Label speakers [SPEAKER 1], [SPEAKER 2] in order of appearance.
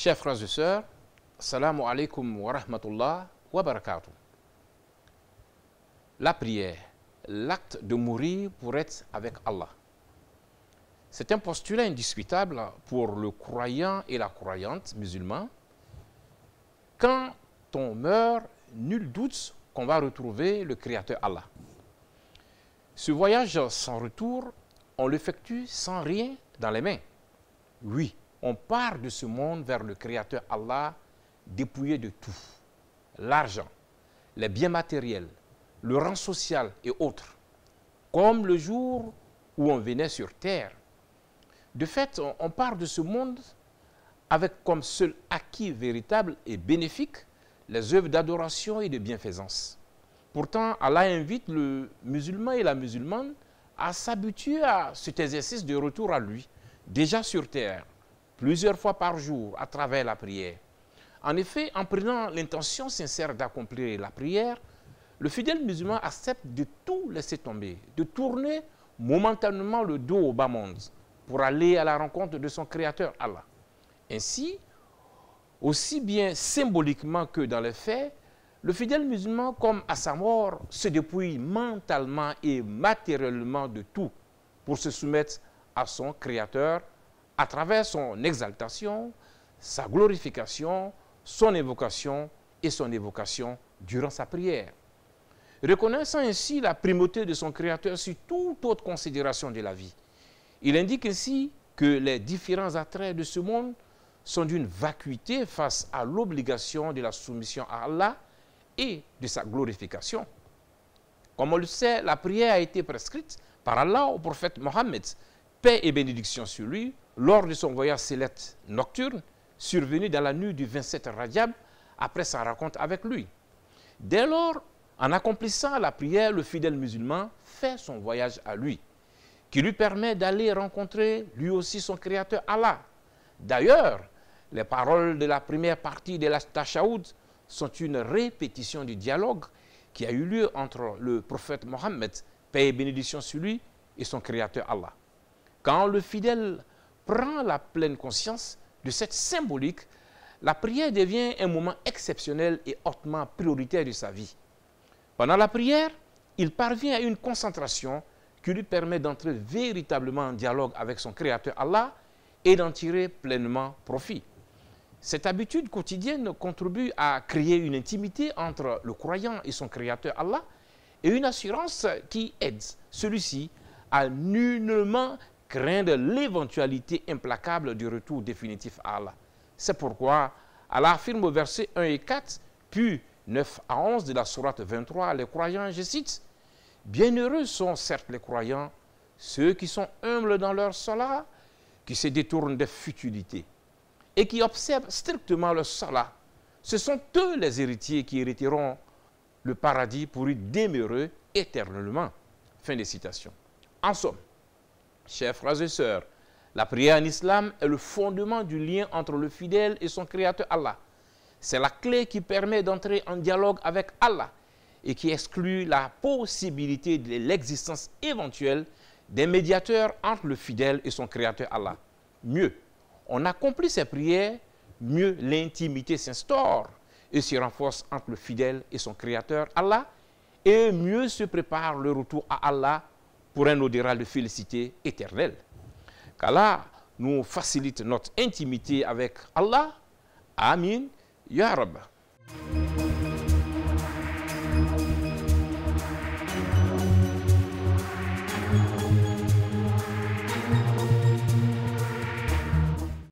[SPEAKER 1] Chers frères et sœurs, Assalamu alaikum wa rahmatullah wa barakatuh. La prière, l'acte de mourir pour être avec Allah. C'est un postulat indiscutable pour le croyant et la croyante musulman. Quand on meurt, nul doute qu'on va retrouver le Créateur Allah. Ce voyage sans retour, on l'effectue sans rien dans les mains. Oui, on part de ce monde vers le Créateur Allah dépouillé de tout. L'argent, les biens matériels, le rang social et autres. Comme le jour où on venait sur terre. De fait, on part de ce monde avec comme seul acquis véritable et bénéfique les œuvres d'adoration et de bienfaisance. Pourtant, Allah invite le musulman et la musulmane à s'habituer à cet exercice de retour à lui, déjà sur terre, plusieurs fois par jour, à travers la prière. En effet, en prenant l'intention sincère d'accomplir la prière, le fidèle musulman accepte de tout laisser tomber, de tourner momentanément le dos au bas monde pour aller à la rencontre de son Créateur Allah. Ainsi, aussi bien symboliquement que dans les faits, le fidèle musulman, comme à sa mort, se dépouille mentalement et matériellement de tout pour se soumettre à son Créateur à travers son exaltation, sa glorification, son évocation et son évocation durant sa prière. Reconnaissant ainsi la primauté de son Créateur sur toute autre considération de la vie, il indique ainsi que les différents attraits de ce monde sont d'une vacuité face à l'obligation de la soumission à Allah et de sa glorification. Comme on le sait, la prière a été prescrite par Allah au prophète Mohammed, paix et bénédiction sur lui, lors de son voyage céleste nocturne, survenu dans la nuit du 27 Rajab, après sa rencontre avec lui. Dès lors, en accomplissant la prière, le fidèle musulman fait son voyage à lui, qui lui permet d'aller rencontrer lui aussi son Créateur Allah. D'ailleurs, les paroles de la première partie de la Tashaoud sont une répétition du dialogue qui a eu lieu entre le prophète Mohammed, paix et bénédiction sur lui, et son Créateur Allah. Quand le fidèle prend la pleine conscience de cette symbolique, la prière devient un moment exceptionnel et hautement prioritaire de sa vie. Pendant la prière, il parvient à une concentration qui lui permet d'entrer véritablement en dialogue avec son Créateur Allah et d'en tirer pleinement profit. Cette habitude quotidienne contribue à créer une intimité entre le croyant et son Créateur Allah et une assurance qui aide celui-ci à nullement craindre l'éventualité implacable du retour définitif à Allah. C'est pourquoi Allah affirme au verset 1 et 4, puis 9 à 11 de la sourate 23, les croyants, je cite, « Bienheureux sont certes les croyants, ceux qui sont humbles dans leur salat, qui se détournent des futilités et qui observent strictement leur salat. Ce sont eux les héritiers qui hériteront le paradis pour y demeurer éternellement. » Fin de citation. En somme, chers frères et sœurs, la prière en islam est le fondement du lien entre le fidèle et son Créateur Allah. C'est la clé qui permet d'entrer en dialogue avec Allah et qui exclut la possibilité de l'existence éventuelle des médiateurs entre le fidèle et son Créateur Allah. Mieux, on accomplit ces prières, mieux l'intimité s'instaure et se renforce entre le fidèle et son Créateur Allah, et mieux se prépare le retour à Allah pour un au-delà de félicité éternelle. Qu'Allah nous facilite notre intimité avec Allah. Amin. Ya Rabb.